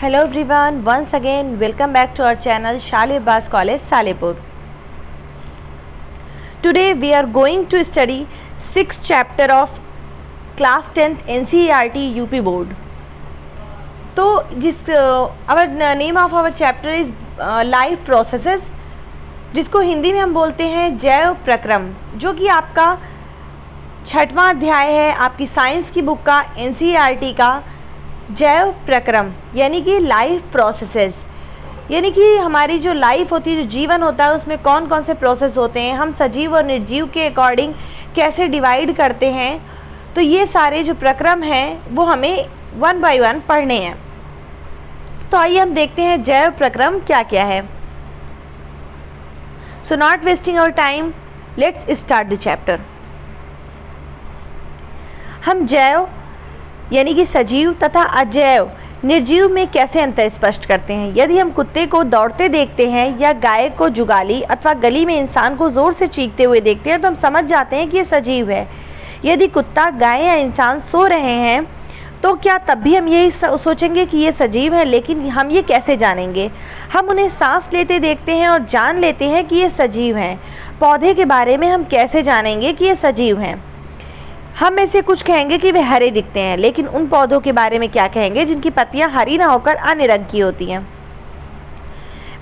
Hello everyone, once again welcome back to our channel Shali Abbas College Salipur. Today we are going to study 6th chapter of class 10th NCERT UP board. तो our name of our chapter is life processes, जिसको हिंदी में हम बोलते हैं जैव प्रक्रम, जो कि आपका 6वां अध्याय है आपकी साइंस की बुक का NCERT का जैव प्रक्रम, यानी कि लाइफ प्रोसेसेस, यानी कि हमारी जो लाइफ होती है, जो जीवन होता है, उसमें कौन कौन से प्रोसेस होते हैं, हम सजीव और निर्जीव के अकॉर्डिंग कैसे डिवाइड करते हैं। तो ये सारे जो प्रक्रम हैं वो हमें 1 बाय 1 पढ़ने हैं। तो आइए हम देखते हैं जैव प्रक्रम क्या क्या है। So not wasting our time, let's start the chapter. हम जैव यानी कि सजीव तथा अजैव निर्जीव में कैसे अंतर स्पष्ट करते हैं। यदि हम कुत्ते को दौड़ते देखते हैं या गाय को जुगाली अथवा गली में इंसान को ज़ोर से चीखते हुए देखते हैं तो हम समझ जाते हैं कि ये सजीव है। यदि कुत्ता, गाय या इंसान सो रहे हैं तो क्या तब भी हम यही सोचेंगे कि ये सजीव है, लेकिन हम ये कैसे जानेंगे। हम उन्हें सांस लेते देखते हैं और जान लेते हैं कि ये सजीव हैं। पौधे के बारे में हम कैसे जानेंगे कि ये सजीव हैं। हम में से कुछ कहेंगे कि वे हरे दिखते हैं, लेकिन उन पौधों के बारे में क्या कहेंगे जिनकी पत्तियां हरी ना होकर अन्य रंग की होती हैं।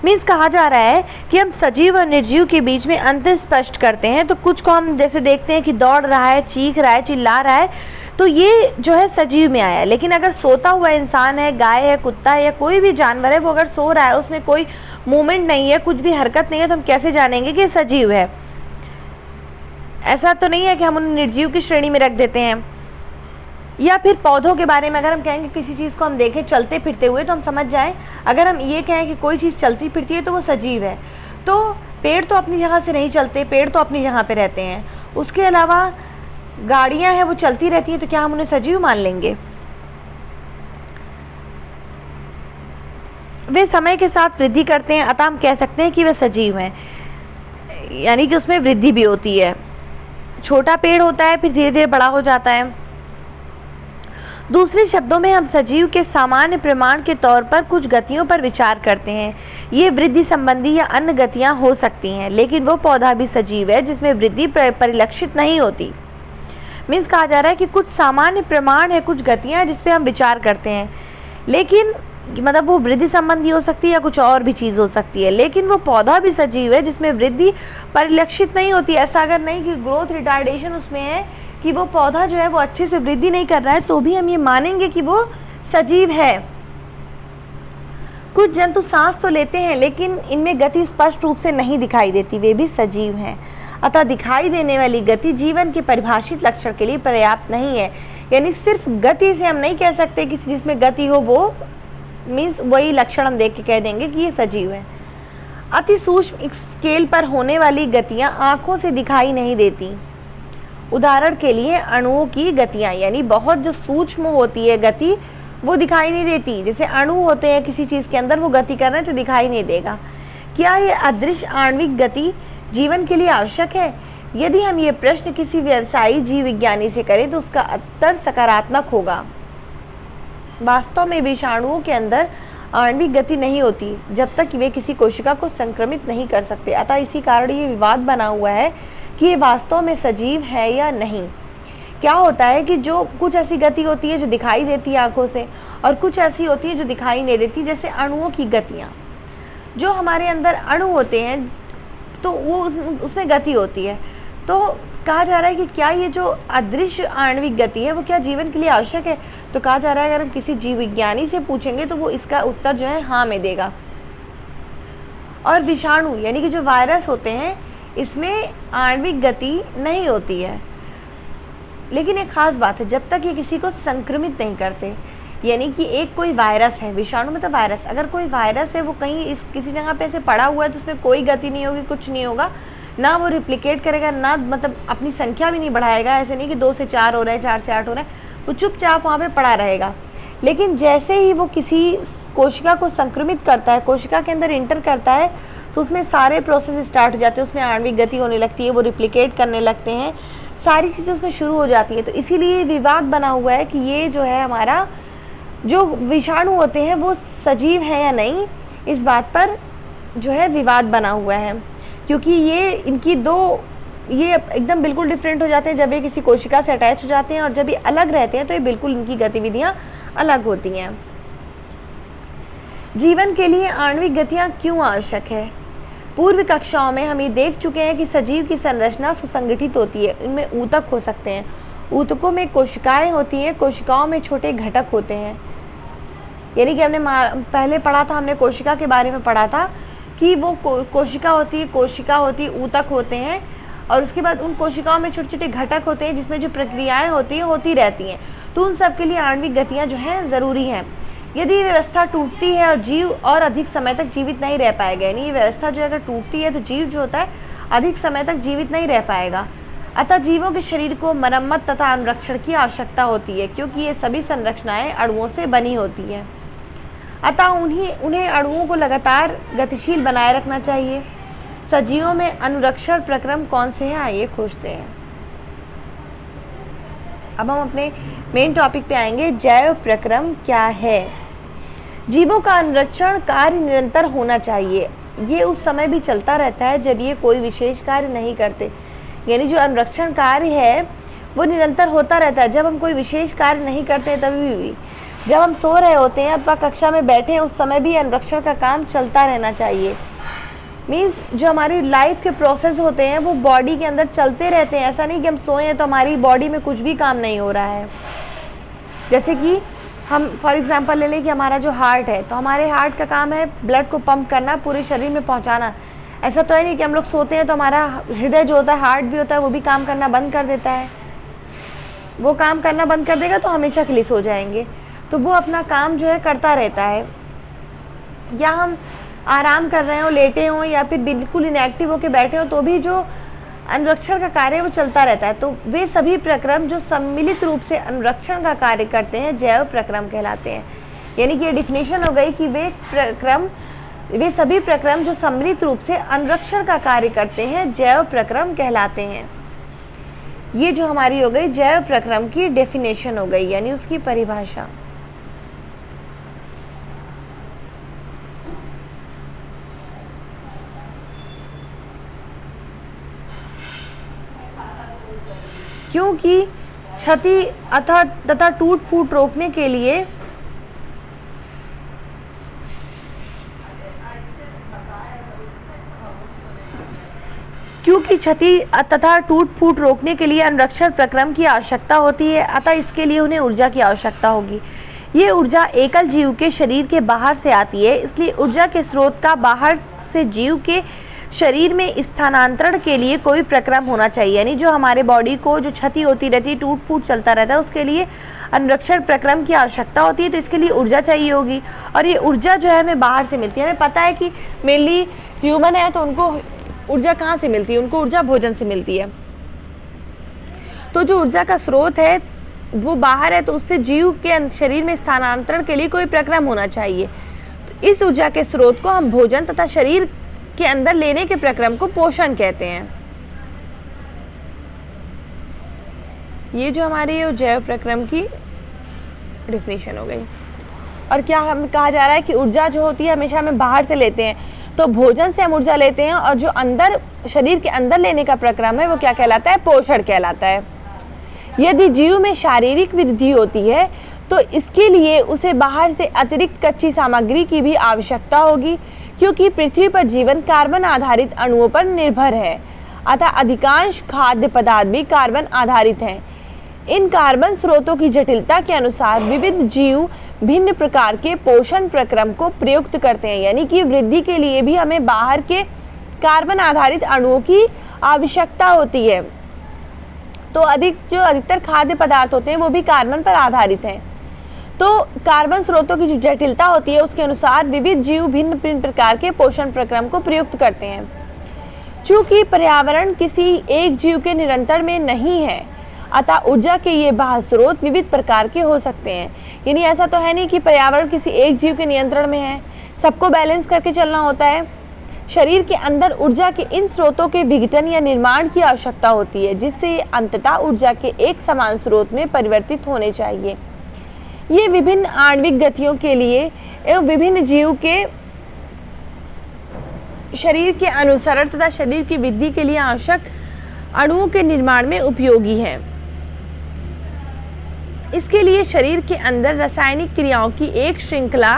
मीन्स कहा जा रहा है कि हम सजीव और निर्जीव के बीच में अंतर स्पष्ट करते हैं। तो कुछ को हम जैसे देखते हैं कि दौड़ रहा है, चीख रहा है, चिल्ला रहा है, तो ये जो है सजीव में आया। लेकिन अगर सोता हुआ इंसान है, गाय है, कुत्ता है या कोई भी जानवर है, वो अगर सो रहा है, उसमें कोई मूवमेंट नहीं है, कुछ भी हरकत नहीं है, तो हम कैसे जानेंगे कि सजीव है। ऐसा तो नहीं है कि हम उन्हें निर्जीव की श्रेणी में रख देते हैं। या फिर पौधों के बारे में अगर हम कहेंगे किसी चीज़ को हम देखें चलते फिरते हुए तो हम समझ जाएं, अगर हम ये कहें कि कोई चीज़ चलती फिरती है तो वो सजीव है। तो पेड़ तो अपनी जगह से नहीं चलते, पेड़ तो अपनी जगह पे रहते हैं। उसके अलावा गाड़ियां हैं वो चलती रहती हैं, तो क्या हम उन्हें सजीव मान लेंगे। वे समय के साथ वृद्धि करते हैं, अतः हम कह सकते हैं कि वे सजीव हैं, यानी कि उसमें वृद्धि भी होती है। छोटा पेड़ होता है, फिर धीरे धीरे बड़ा हो जाता है। दूसरे शब्दों में हम सजीव के सामान्य प्रमाण के तौर पर कुछ गतियों पर विचार करते हैं। ये वृद्धि संबंधी या अन्य गतियां हो सकती हैं, लेकिन वो पौधा भी सजीव है जिसमें वृद्धि परिलक्षित नहीं होती। मीन्स कहा जा रहा है कि कुछ सामान्य प्रमाण है, कुछ गतियां जिस पे हम विचार करते हैं, लेकिन मतलब वो वृद्धि संबंधी हो सकती है या कुछ और भी चीज़ हो सकती है, लेकिन वो पौधा भी सजीव है जिसमें वृद्धि परिलक्षित नहीं होती। ऐसा अगर नहीं कि ग्रोथ रिटार्डेशन उसमें है कि वो पौधा जो है वो अच्छे से वृद्धि नहीं कर रहा है, तो भी हम ये मानेंगे कि वो सजीव है। कुछ जंतु सांस तो लेते हैं, लेकिन इनमें गति स्पष्ट रूप से नहीं दिखाई देती, वे भी सजीव हैं। अतः दिखाई देने वाली गति जीवन के परिभाषित लक्षण के लिए पर्याप्त नहीं है। यानी सिर्फ गति से हम नहीं कह सकते कि जिसमें गति हो वो मीन्स वही लक्षण हम देख के कह देंगे कि ये सजीव है। अति सूक्ष्म स्केल पर होने वाली गतियां आंखों से दिखाई नहीं देती। उदाहरण के लिए अणुओं की गतियां, यानी बहुत जो सूक्ष्म होती है गति, वो दिखाई नहीं देती। जैसे अणु होते हैं किसी चीज़ के अंदर, वो गति कर रहे हैं तो दिखाई नहीं देगा। क्या ये अदृश्य आणविक गति जीवन के लिए आवश्यक है? यदि हम ये प्रश्न किसी व्यवसायी जीव विज्ञानी से करें तो उसका उत्तर सकारात्मक होगा। वास्तव में विषाणुओं के अंदर आणविक गति नहीं होती जब तक वे किसी कोशिका को संक्रमित नहीं कर सकते। अतः इसी कारण ये विवाद बना हुआ है कि ये वास्तव में सजीव है या नहीं। क्या होता है कि जो कुछ ऐसी गति होती है जो दिखाई देती है आंखों से, और कुछ ऐसी होती है जो दिखाई नहीं देती। जैसे अणुओं की गतियाँ, जो हमारे अंदर अणु होते हैं तो वो उसमें गति होती है। तो कहा जा रहा है कि क्या ये जो अदृश्य आणविक गति है वो क्या जीवन के लिए आवश्यक है। तो कहा जा रहा है अगर हम किसी जीव विज्ञानी से पूछेंगे तो वो इसका उत्तर जो है हाँ में देगा। और विषाणु यानी कि जो वायरस होते हैं, इसमें आणविक गति नहीं होती है। लेकिन एक खास बात है, जब तक ये किसी को संक्रमित नहीं करते। यानी कि एक कोई वायरस है, विषाणु मतलब वायरस, अगर कोई वायरस है वो कहीं किसी जगह पे ऐसे पड़ा हुआ है तो उसमें कोई गति नहीं होगी, कुछ नहीं होगा, ना वो रिप्लिकेट करेगा, ना मतलब अपनी संख्या भी नहीं बढ़ाएगा। ऐसे नहीं कि 2 से 4 हो रहा है, 4 से 8 हो रहा है, वो चुपचाप वहाँ पे पड़ा रहेगा। लेकिन जैसे ही वो किसी कोशिका को संक्रमित करता है, कोशिका के अंदर इंटर करता है, तो उसमें सारे प्रोसेस स्टार्ट हो जाते हैं, उसमें आणविक गति होने लगती है, वो रिप्लिकेट करने लगते हैं, सारी चीज़ें उसमें शुरू हो जाती है। तो इसीलिए विवाद बना हुआ है कि ये जो है हमारा जो विषाणु होते हैं वो सजीव हैं या नहीं, इस बात पर जो है विवाद बना हुआ है, क्योंकि ये एकदम बिल्कुल डिफरेंट हो जाते हैं जब ये किसी कोशिका से अटैच हो जाते हैं, और जब ये अलग रहते हैं तो ये बिल्कुल इनकी गतिविधियां अलग होती हैं। जीवन के लिए आणविक गतियां क्यों आवश्यक है? पूर्व कक्षाओं में हम ये देख चुके हैं कि सजीव की संरचना सुसंगठित होती है। इनमें ऊतक हो सकते हैं, ऊतकों में कोशिकाएं होती हैं, कोशिकाओं में छोटे घटक होते हैं। यानी कि हमने पहले पढ़ा था, हमने कोशिका के बारे में पढ़ा था कि वो कोशिका होती है, ऊतक होते हैं, और उसके बाद उन कोशिकाओं में छोटे छोटे घटक होते हैं जिसमें जो प्रक्रियाएं होती रहती हैं। तो उन सब के लिए आणविक गतियां जो हैं ज़रूरी हैं। यदि व्यवस्था टूटती है और जीव और अधिक समय तक जीवित नहीं रह पाएगा, यानी ये व्यवस्था जो अगर टूटती है तो जीव जो होता है अधिक समय तक जीवित नहीं रह पाएगा। अतः जीवों के शरीर को मरम्मत तथा अनुरक्षण की आवश्यकता होती है, क्योंकि ये सभी संरचनाएं अणुओं से बनी होती हैं। अतः उन्हें अणुओं को लगातार गतिशील बनाए रखना चाहिए। सजीवों में अनुरक्षण प्रक्रम कौन से हैं, आइए खोजते हैं। अब हम अपने मेन टॉपिक पे आएंगे, जैव प्रक्रम क्या है। जीवों का अनुरक्षण कार्य निरंतर होना चाहिए। ये उस समय भी चलता रहता है जब ये कोई विशेष कार्य नहीं करते, यानी जो अनुरक्षण कार्य है वो निरंतर होता रहता है। जब हम कोई विशेष कार्य नहीं करते तभी भी, जब हम सो रहे होते हैं अथवा कक्षा में बैठे हैं, उस समय भी अनुरक्षण का काम चलता रहना चाहिए। मीन्स जो हमारी लाइफ के प्रोसेस होते हैं वो बॉडी के अंदर चलते रहते हैं। ऐसा नहीं कि हम सोए हैं तो हमारी बॉडी में कुछ भी काम नहीं हो रहा है। जैसे कि हम फॉर एग्जांपल ले लें कि हमारा जो हार्ट है, तो हमारे हार्ट का काम है ब्लड को पंप करना, पूरे शरीर में पहुंचाना। ऐसा तो है नहीं कि हम लोग सोते हैं तो हमारा हृदय जो होता है, हार्ट भी होता है, वो भी काम करना बंद कर देता है। वो काम करना बंद कर देगा तो हमेशा के लिए सो जाएंगे। तो वो अपना काम जो है करता रहता है। या हम आराम कर रहे हो, लेटे हो, या फिर बिल्कुल इनएक्टिव होकर बैठे हो, तो भी जो अनुरक्षण का कार्य वो चलता रहता है। तो वे सभी प्रक्रम जो सम्मिलित रूप से अनुरक्षण का कार्य करते हैं जैव प्रक्रम कहलाते हैं। यानी कि ये डिफिनेशन हो गई कि वे सभी प्रक्रम जो सम्मिलित रूप से अनुरक्षण का कार्य करते हैं जैव प्रक्रम कहलाते हैं। ये जो हमारी हो गई जैव प्रक्रम की डेफिनेशन हो गई, यानी उसकी परिभाषा। क्योंकि क्षति तथा टूट फूट रोकने के लिए अनुरक्षण प्रक्रम की आवश्यकता होती है, अतः इसके लिए उन्हें ऊर्जा की आवश्यकता होगी। ये ऊर्जा एकल जीव के शरीर के बाहर से आती है, इसलिए ऊर्जा के स्रोत का बाहर से जीव के शरीर में स्थानांतरण के लिए कोई प्रक्रम होना चाहिए। यानी जो हमारे बॉडी को जो क्षति होती रहती है, टूट फूट चलता रहता है, उसके लिए अनुरक्षण प्रक्रम की आवश्यकता होती है। तो इसके लिए ऊर्जा चाहिए होगी, और ये ऊर्जा जो है हमें बाहर से मिलती है। हमें पता है कि मेनली ह्यूमन है तो उनको ऊर्जा कहाँ से मिलती है, उनको ऊर्जा भोजन से मिलती है। तो जो ऊर्जा का स्रोत है वो बाहर है, तो उससे जीव के शरीर में स्थानांतरण के लिए कोई प्रक्रम होना चाहिए। तो इस ऊर्जा के स्रोत को हम भोजन तथा शरीर के अंदर लेने के प्रक्रम को पोषण कहते हैं। ये जो हमारी जैव प्रक्रम की डेफिनेशन हो गई। और क्या हम कहा जा रहा है कि ऊर्जा जो होती है हमेशा हमें बाहर से लेते हैं, तो भोजन से हम ऊर्जा लेते हैं, और जो अंदर शरीर के अंदर लेने का प्रक्रम है वो क्या कहलाता है, पोषण कहलाता है। यदि जीव में शारीरिक वृद्धि होती है तो इसके लिए उसे बाहर से अतिरिक्त कच्ची सामग्री की भी आवश्यकता होगी, क्योंकि पृथ्वी पर जीवन कार्बन आधारित अणुओं पर निर्भर है, अतः अधिकांश खाद्य पदार्थ भी कार्बन आधारित हैं। इन कार्बन स्रोतों की जटिलता के अनुसार विविध जीव भिन्न प्रकार के पोषण प्रक्रम को प्रयुक्त करते हैं। यानी कि वृद्धि के लिए भी हमें बाहर के कार्बन आधारित अणुओं की आवश्यकता होती है। तो अधिकतर खाद्य पदार्थ होते हैं वो भी कार्बन पर आधारित हैं। तो कार्बन स्रोतों की जो जटिलता होती है उसके अनुसार विविध जीव भिन्न भिन्न प्रकार के पोषण प्रक्रम को प्रयुक्त करते हैं। चूंकि पर्यावरण किसी एक जीव के नियंत्रण में नहीं है, अतः ऊर्जा के ये बाह्य स्रोत विविध प्रकार के हो सकते हैं। यानी ऐसा तो है नहीं कि पर्यावरण किसी एक जीव के नियंत्रण में है, सबको बैलेंस करके चलना होता है। शरीर के अंदर ऊर्जा के इन स्रोतों के विघटन या निर्माण की आवश्यकता होती है, जिससे अंततः ऊर्जा के एक समान स्रोत में परिवर्तित होने चाहिए। ये विभिन्न आणविक गतियों के लिए एवं विभिन्न जीव के शरीर के अनुसरण तथा शरीर की वृद्धि के लिए आवश्यक अणुओं के निर्माण में उपयोगी है। इसके लिए शरीर के अंदर रासायनिक क्रियाओं की एक श्रृंखला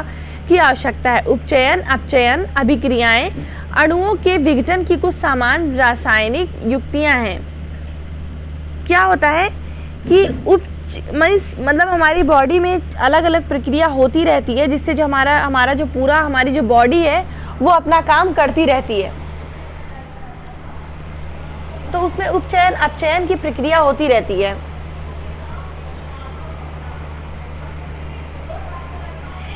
की आवश्यकता है। उपचयन, अपचयन अभिक्रियाएं अणुओं के विघटन की कुछ सामान्य रासायनिक युक्तियां हैं। क्या होता है कि मतलब हमारी बॉडी में अलग अलग प्रक्रिया होती रहती है, जिससे जो हमारी जो बॉडी है वो अपना काम करती रहती है। तो उसमें उपचयन अपचयन की प्रक्रिया होती रहती है।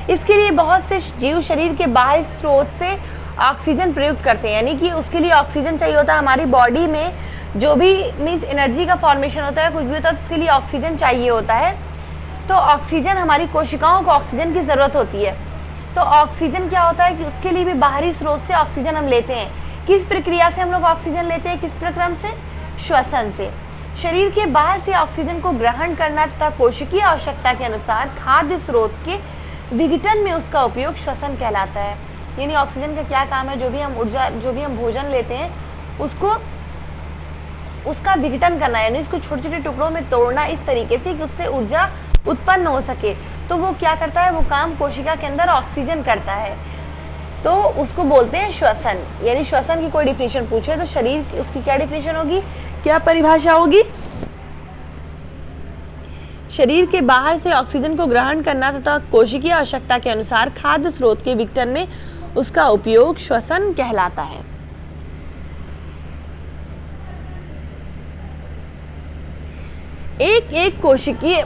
इसके लिए बहुत से जीव शरीर के बाहरी स्रोत से ऑक्सीजन प्रयुक्त करते हैं, यानी कि उसके लिए ऑक्सीजन चाहिए होता है। हमारी बॉडी में जो भी मीन्स एनर्जी का फॉर्मेशन होता है, कुछ भी होता है, तो उसके लिए ऑक्सीजन चाहिए होता है। तो ऑक्सीजन, हमारी कोशिकाओं को ऑक्सीजन की ज़रूरत होती है। तो ऑक्सीजन क्या होता है कि उसके लिए भी बाहरी स्रोत से ऑक्सीजन हम लेते हैं। किस प्रक्रिया से हम लोग ऑक्सीजन लेते हैं? किस प्रक्रम से? श्वसन से। शरीर के बाहर से ऑक्सीजन को ग्रहण करना तथा कोशिकीय आवश्यकता के अनुसार खाद्य स्रोत के विघटन में उसका उपयोग श्वसन कहलाता है। यानी ऑक्सीजन का क्या काम है? जो भी हम भोजन लेते हैं उसका विघटन करना, यानी इसको छोटे छोटे टुकड़ों में तोड़ना इस तरीके से कि उससे ऊर्जा उत्पन्न हो सके। तो वो क्या करता है? वो काम कोशिका के अंदर ऑक्सीजन करता है, तो उसको बोलते हैं श्वसन। यानी श्वसन की कोई डिफिनेशन पूछे तो शरीर उसकी क्या डिफिनेशन होगी, क्या परिभाषा होगी? शरीर के बाहर से ऑक्सीजन को ग्रहण करना तथा कोशिकीय आवश्यकता के अनुसार खाद्य स्रोत के विघटन में उसका उपयोग श्वसन कहलाता है। एक कोशिकीय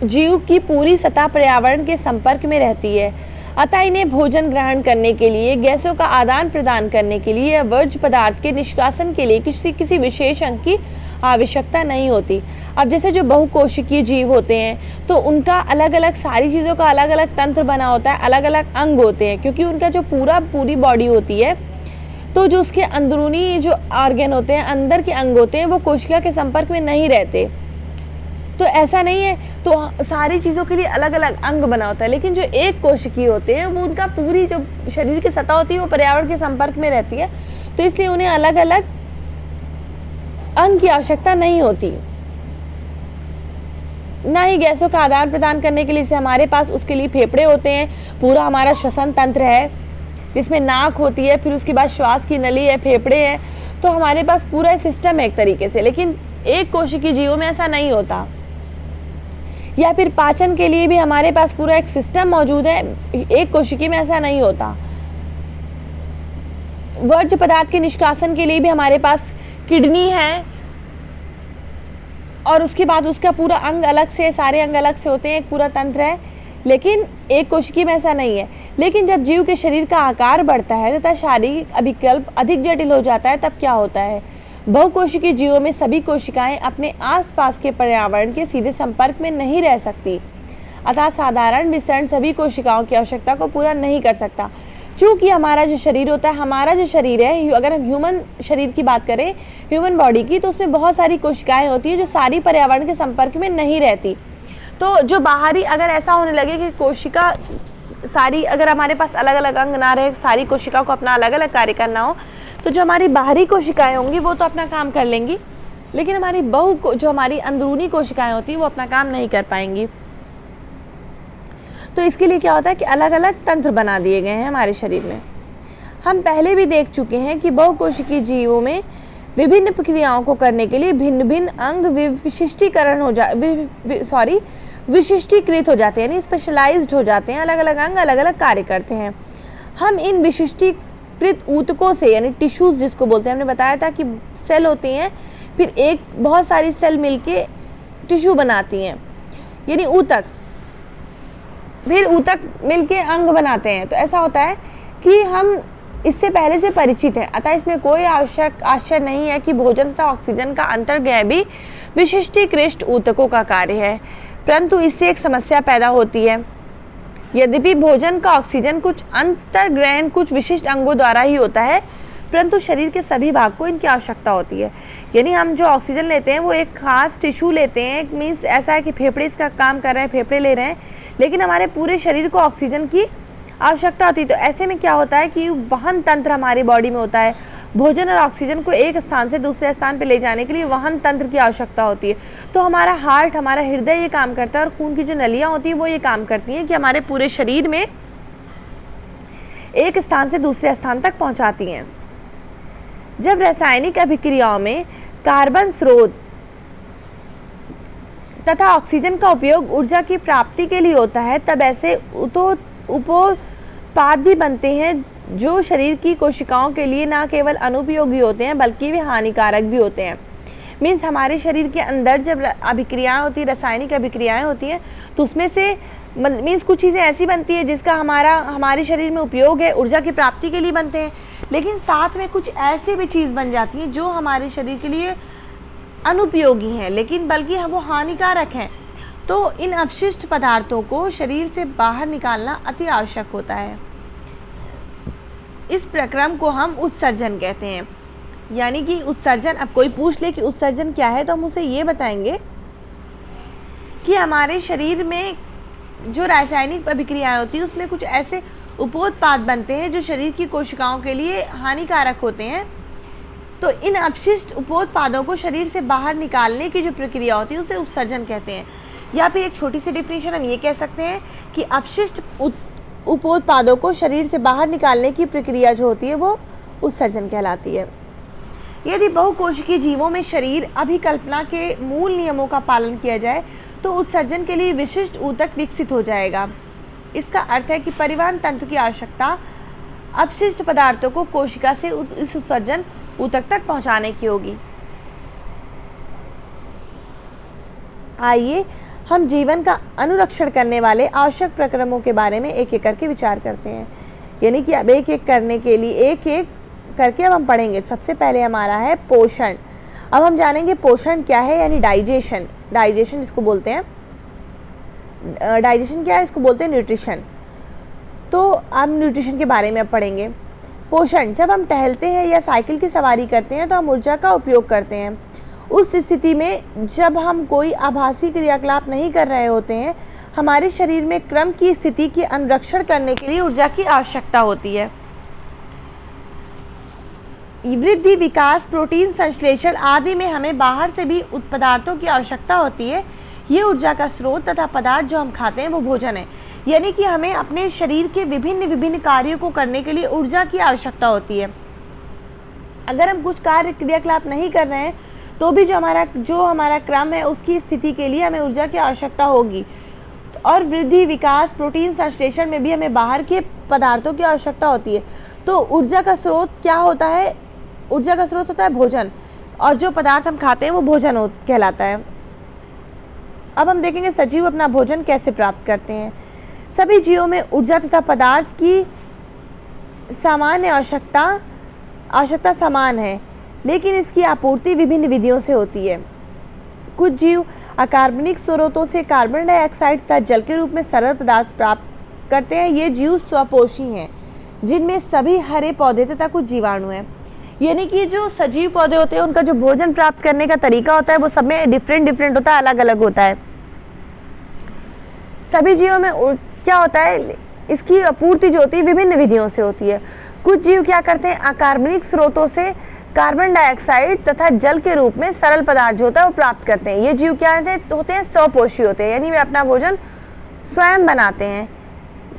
जीव की पूरी सतह पर्यावरण के संपर्क में रहती है, अतः इन्हें भोजन ग्रहण करने के लिए, गैसों का आदान प्रदान करने के लिए या वर्ज्य पदार्थ के निष्कासन के लिए किसी विशेष अंग की आवश्यकता नहीं होती। अब जैसे जो बहुकोशिकीय जीव होते हैं तो उनका अलग अलग सारी चीज़ों का अलग अलग तंत्र बना होता है, अलग अलग अंग होते हैं, क्योंकि उनका जो पूरी बॉडी होती है तो जो उसके अंदरूनी जो ऑर्गन होते हैं, अंदर के अंग होते हैं, वो कोशिका के संपर्क में नहीं रहते। तो ऐसा नहीं है, तो सारी चीज़ों के लिए अलग अलग अंग बना होता है। लेकिन जो एक कोशिकीय होते हैं वो उनका पूरी जो शरीर की सतह होती है वो पर्यावरण के संपर्क में रहती है, तो इसलिए उन्हें अलग अलग अंग की आवश्यकता नहीं होती, ना ही गैसों का आदान प्रदान करने के लिए। जैसे हमारे पास उसके लिए फेफड़े होते हैं, पूरा हमारा श्वसन तंत्र है जिसमें नाक होती है, फिर उसके बाद श्वास की नली है, फेफड़े है, तो हमारे पास पूरा सिस्टम है एक तरीके से। लेकिन एक कोशिकीय जीवों में ऐसा नहीं होता। या फिर पाचन के लिए भी हमारे पास पूरा एक सिस्टम मौजूद है, एक कोशिकीय में ऐसा नहीं होता। वर्ज्य पदार्थ के निष्कासन के लिए भी हमारे पास किडनी है, और उसके बाद उसका पूरा अंग अलग से, सारे अंग अलग से होते हैं, एक पूरा तंत्र है। लेकिन एक कोशिकीय में ऐसा नहीं है। लेकिन जब जीव के शरीर का आकार बढ़ता है तथा शारीरिक अभिकल्प अधिक जटिल हो जाता है, तब क्या होता है? बहुकोशिकीय जीवों में सभी कोशिकाएं अपने आसपास के पर्यावरण के सीधे संपर्क में नहीं रह सकती, अतः साधारण विसरण सभी कोशिकाओं की आवश्यकता को पूरा नहीं कर सकता। चूँकि हमारा जो शरीर होता है, हमारा जो शरीर है, अगर हम ह्यूमन शरीर की बात करें, ह्यूमन बॉडी की, तो उसमें बहुत सारी कोशिकाएं होती हैं जो सारी पर्यावरण के संपर्क में नहीं रहती। तो जो बाहरी, अगर ऐसा होने लगे कि कोशिका सारी, अगर हमारे पास अलग अलग अंग ना रहे, सारी कोशिका को अपना अलग अलग कार्य करना हो, तो जो हमारी बाहरी कोशिकाएं होंगी वो तो अपना काम कर लेंगी, लेकिन हमारी जो हमारी अंदरूनी कोशिकाएं होती हैं वो अपना काम नहीं कर पाएंगी। तो इसके लिए क्या होता है कि अलग अलग तंत्र बना दिए गए हैं हमारे शरीर में। हम पहले भी देख चुके हैं कि बहुकोशिकीय जीवों में विभिन्न प्रक्रियाओं को करने के लिए भिन्न भिन्न अंग विशिष्टीकृत हो जाते हैं, यानी स्पेशलाइज्ड हो जाते हैं। अलग अलग अंग अलग अलग कार्य करते हैं। हम इन विशिष्टीकृत ऊतकों से, यानी टिश्यूज जिसको बोलते हैं, हमने बताया था कि सेल होती हैं, फिर एक बहुत सारी सेल मिलके टिश्यू बनाती हैं, यानी ऊतक, फिर ऊतक मिलके अंग बनाते हैं। तो ऐसा होता है कि हम इससे पहले से परिचित हैं, अतः इसमें कोई आश्चर्य नहीं है कि भोजन तथा ऑक्सीजन का अंतर्ग्रहण भी विशिष्टीकृत ऊतकों का कार्य है। परंतु इससे एक समस्या पैदा होती है। यद्यपि भोजन का ऑक्सीजन कुछ अंतर्ग्रहण कुछ विशिष्ट अंगों द्वारा ही होता है, परंतु शरीर के सभी भाग को इनकी आवश्यकता होती है। यानी हम जो ऑक्सीजन लेते हैं वो एक खास टिश्यू लेते हैं, मीन्स ऐसा है कि फेफड़े इसका काम कर रहे हैं, फेफड़े ले रहे हैं, लेकिन हमारे पूरे शरीर को ऑक्सीजन की आवश्यकता होती है। तो ऐसे में क्या होता है कि वहन तंत्र हमारी बॉडी में होता है। भोजन और ऑक्सीजन को एक स्थान से दूसरे स्थान पर ले जाने के लिए वहन तंत्र की आवश्यकता होती है। तो हमारा हार्ट, हमारा हृदय ये काम करता है, और खून की जो नलियाँ होती हैं वो ये काम करती हैं कि हमारे पूरे शरीर में एक स्थान से दूसरे स्थान तक पहुंचाती हैं। जब रासायनिक अभिक्रियाओं में कार्बन स्रोत तथा ऑक्सीजन का उपयोग ऊर्जा की प्राप्ति के लिए होता है, तब ऐसे उपोत्पाद भी बनते हैं जो शरीर की कोशिकाओं के लिए न केवल अनुपयोगी होते हैं बल्कि वे हानिकारक भी होते हैं। मीन्स हमारे शरीर के अंदर जब अभिक्रियाएं होती हैं, रासायनिक अभिक्रियाएं होती हैं, तो उसमें से मीन्स कुछ चीज़ें ऐसी बनती है जिसका हमारे शरीर में उपयोग है, ऊर्जा की प्राप्ति के लिए बनते हैं, लेकिन साथ में कुछ ऐसी भी चीज़ बन जाती हैं जो हमारे शरीर के लिए अनुपयोगी हैं, लेकिन बल्कि वो हानिकारक हैं। तो इन अपशिष्ट पदार्थों को शरीर से बाहर निकालना अति आवश्यक होता है। इस प्रक्रम को हम उत्सर्जन कहते हैं। यानी कि उत्सर्जन, अब कोई पूछ ले कि उत्सर्जन क्या है, तो हम उसे ये बताएंगे कि हमारे शरीर में जो रासायनिक अभिक्रियाएं होती है उसमें कुछ ऐसे उपोत्पाद बनते हैं जो शरीर की कोशिकाओं के लिए हानिकारक होते हैं। तो इन अपशिष्ट उपोत्पादों को शरीर से बाहर निकालने की जो प्रक्रिया होती है उसे उत्सर्जन कहते हैं। या फिर एक छोटी सी डिफिनेशन हम ये कह सकते हैं कि अपशिष्ट उपोत्पादों को शरीर से बाहर निकालने की प्रक्रिया जो होती है वो उत्सर्जन कहलाती है। यदि बहुकोशिकीय जीवों में शरीर अभिकल्पना के मूल नियमों का पालन किया जाए तो उत्सर्जन के लिए विशिष्ट ऊतक विकसित हो जाएगा। इसका अर्थ है कि परिवहन तंत्र की आवश्यकता अपशिष्ट पदार्थों को कोशिका से इस उत्सर्जन ऊतक तक पहुंचाने की होगी। आइए हम जीवन का अनुरक्षण करने वाले आवश्यक प्रक्रमों के बारे में एक एक करके विचार करते हैं। यानी कि अब एक एक करके अब हम पढ़ेंगे। सबसे पहले हमारा है पोषण। अब हम जानेंगे पोषण क्या है, यानी डाइजेशन। डाइजेशन इसको बोलते हैं, डाइजेशन क्या है, इसको बोलते हैं न्यूट्रिशन। तो हम न्यूट्रिशन के बारे में अब पढ़ेंगे। पोषण, जब हम टहलते हैं या साइकिल की सवारी करते हैं तो हम ऊर्जा का उपयोग करते हैं। उस स्थिति में जब हम कोई आभासी क्रियाकलाप नहीं कर रहे होते हैं, हमारे शरीर में क्रम की स्थिति के अनुरक्षण करने के लिए ऊर्जा की आवश्यकता होती है। वृद्धि, विकास, प्रोटीन संश्लेषण आदि में हमें बाहर से भी पदार्थों की आवश्यकता होती है। ये ऊर्जा का स्रोत तथा पदार्थ जो हम खाते हैं वो भोजन है। यानी कि हमें अपने शरीर के विभिन्न कार्यों को करने के लिए ऊर्जा की आवश्यकता होती है। अगर हम कुछ कार्य क्रियाकलाप नहीं कर रहे हैं तो भी जो हमारा क्रम है उसकी स्थिति के लिए हमें ऊर्जा की आवश्यकता होगी। और वृद्धि, विकास, प्रोटीन संश्लेषण में भी हमें बाहर के पदार्थों की आवश्यकता होती है। तो ऊर्जा का स्रोत क्या होता है? ऊर्जा का स्रोत होता है भोजन, और जो पदार्थ हम खाते हैं वो भोजन कहलाता है। अब हम देखेंगे सजीव अपना भोजन कैसे प्राप्त करते हैं। सभी जीवों में ऊर्जा तथा पदार्थ की सामान्य आवश्यकता समान है, लेकिन इसकी आपूर्ति विभिन्न विधियों से होती है। कुछ जीव अकार्बनिक स्रोतों से कार्बन डाइऑक्साइड तथा जल के रूप में सरल पदार्थ प्राप्त करते हैं। ये जीव स्वपोषी हैं, जिनमें सभी हरे पौधे तथा कुछ जीवाणु हैं। यानी कि जो सजीव पौधे होते हैं उनका जो भोजन प्राप्त करने का तरीका होता है वो सब में डिफरेंट होता है, अलग अलग होता है। सभी जीवों में क्या होता है, इसकी आपूर्ति जो होती है विभिन्न विधियों से होती है। कुछ जीव क्या करते हैं, अकार्बनिक स्रोतों से कार्बन डाइऑक्साइड तथा जल के रूप में सरल पदार्थ जो होता है वो प्राप्त करते हैं। ये जीव क्या होते हैं, स्वपोषी होते हैं, यानी वे अपना भोजन स्वयं बनाते हैं,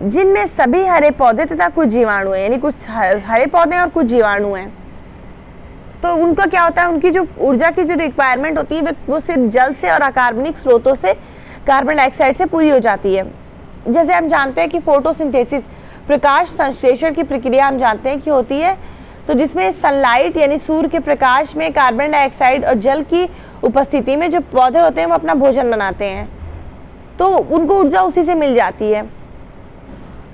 जिनमें सभी हरे पौधे तथा कुछ जीवाणु हैं। यानी कुछ हरे पौधे और कुछ जीवाणु हैं। तो उनका क्या होता है, उनकी जो ऊर्जा की जो रिक्वायरमेंट होती है वो सिर्फ जल से और अकार्बनिक स्रोतों से कार्बन डाइऑक्साइड से पूरी हो जाती है। जैसे हम जानते हैं कि फोटोसिंथेसिस, प्रकाश संश्लेषण की प्रक्रिया हम जानते हैं कि होती है, तो जिसमें सनलाइट यानी सूर्य के प्रकाश में कार्बन डाइऑक्साइड और जल की उपस्थिति में जो पौधे होते हैं वो अपना भोजन बनाते हैं, तो उनको ऊर्जा उसी से मिल जाती है।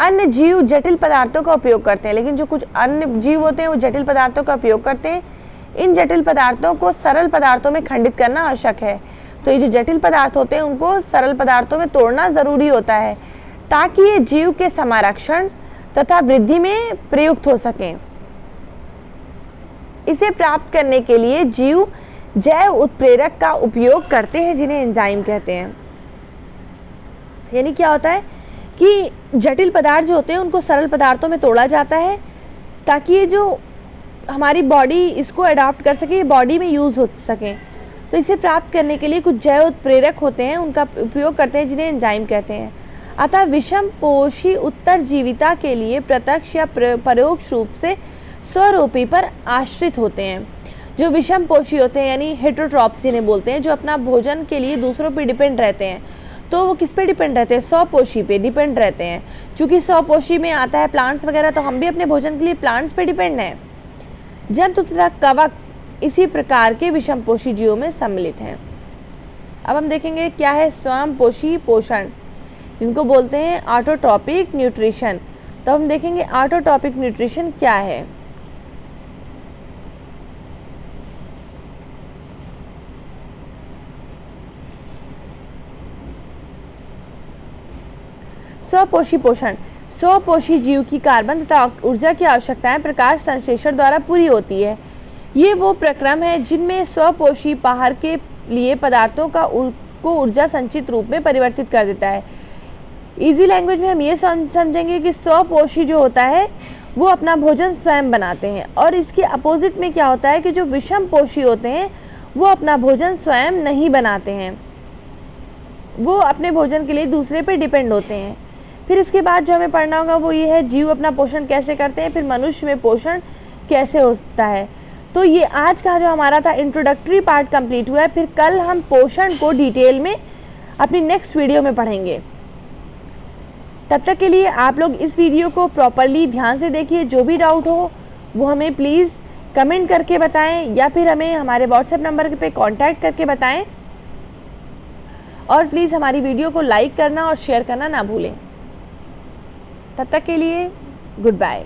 अन्य जीव जटिल पदार्थों का उपयोग करते हैं, लेकिन जो कुछ अन्य जीव होते हैं वो जटिल पदार्थों का उपयोग करते हैं। इन जटिल पदार्थों को सरल पदार्थों में खंडित करना आवश्यक है। तो ये जो जटिल पदार्थ होते हैं उनको सरल पदार्थों में तोड़ना जरूरी होता है, ताकि ये जीव के संरक्षण तथा वृद्धि में प्रयुक्त हो सकें। इसे प्राप्त करने के लिए जीव जैव उत्प्रेरक का उपयोग करते हैं जिन्हें एंजाइम कहते हैं। यानी क्या होता है कि जटिल पदार्थ जो होते हैं उनको सरल पदार्थों में तोड़ा जाता है ताकि ये जो हमारी बॉडी इसको अडॉप्ट कर सके, ये बॉडी में यूज़ हो सके। तो इसे प्राप्त करने के लिए कुछ जैव उत्प्रेरक होते हैं, उनका उपयोग करते हैं जिन्हें एंजाइम कहते हैं। अतः विषमपोषी उत्तरजीविता के लिए प्रत्यक्ष या परोक्ष रूप से स्वरूपी पर आश्रित होते हैं। जो विषमपोषी होते हैं यानी हेटेरोट्रॉप्स जिन्हें बोलते हैं, जो अपना भोजन के लिए दूसरों पर डिपेंड रहते हैं, तो वो किस पे डिपेंड रहते हैं? स्वपोषी पे डिपेंड रहते हैं। चूँकि स्वपोषी में आता है प्लांट्स वगैरह, तो हम भी अपने भोजन के लिए प्लांट्स पे डिपेंड हैं। जंतु तथा कवक इसी प्रकार के विषमपोषी जीवों में सम्मिलित हैं। अब हम देखेंगे क्या है स्वयंपोषी पोषण, जिनको बोलते हैं ऑटोट्रॉपिक न्यूट्रिशन। तो हम देखेंगे ऑटोट्रॉपिक न्यूट्रिशन क्या है। स्वपोषी पोषण, स्वपोषी जीव की कार्बन तथा ऊर्जा की आवश्यकताएं प्रकाश संश्लेषण द्वारा पूरी होती है। ये वो प्रक्रम है जिनमें स्वपोषी आहार के लिए पदार्थों को ऊर्जा संचित रूप में परिवर्तित कर देता है। इजी लैंग्वेज में हम ये समझेंगे कि स्वपोषी जो होता है वो अपना भोजन स्वयं बनाते हैं, और इसके अपोजिट में क्या होता है कि जो विषमपोषी होते हैं वो अपना भोजन स्वयं नहीं बनाते हैं, वो अपने भोजन के लिए दूसरे पे डिपेंड होते हैं। फिर इसके बाद जो हमें पढ़ना होगा वो ये है जीव अपना पोषण कैसे करते हैं, फिर मनुष्य में पोषण कैसे होता है। तो ये आज का जो हमारा था इंट्रोडक्टरी पार्ट कंप्लीट हुआ है। फिर कल हम पोषण को डिटेल में अपनी नेक्स्ट वीडियो में पढ़ेंगे। तब तक के लिए आप लोग इस वीडियो को प्रॉपरली ध्यान से देखिए। जो भी डाउट हो वो हमें प्लीज़ कमेंट करके बताएं, या फिर हमें हमारे व्हाट्सएप नंबर पे कांटेक्ट करके बताएं। और प्लीज़ हमारी वीडियो को लाइक करना और शेयर करना ना भूलें। तब तक के लिए गुड बाय।